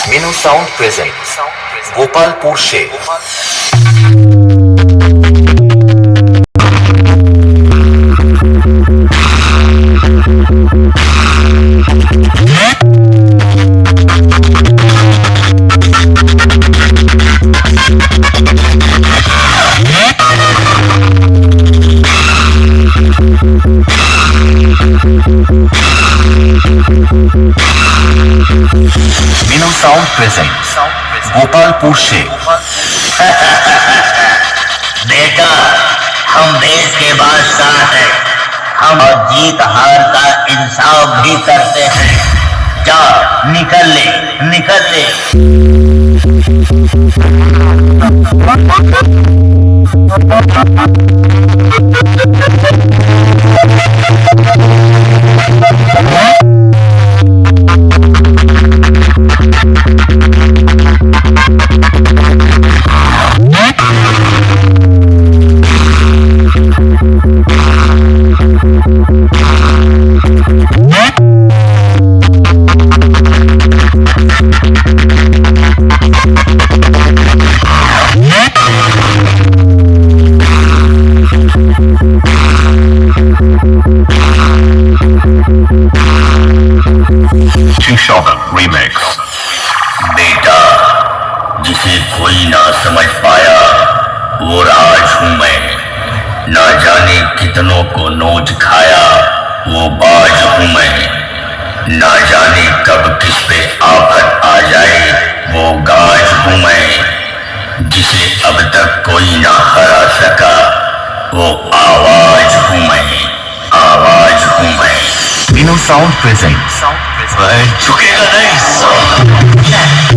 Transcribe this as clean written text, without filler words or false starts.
minu sound present Gopalpur से minu sound present Gopalpur से बेटा, हम देश के बादशाह हैं। हम जीत हार का इंसाफ भी करते हैं। जा, निकल ले। remix बेटा, जिसे कोई ना समझ पाया वो राज हूं मैं। ना जाने कितनों को नोच खाया वो बाज हूं मैं। ना जाने कब किस पे आफत आ जाए वो गाज हूं मैं। जिसे अब तक कोई ना हरा सका वो आवाज हूं मैं। minu sound present झुकेगा नहीं।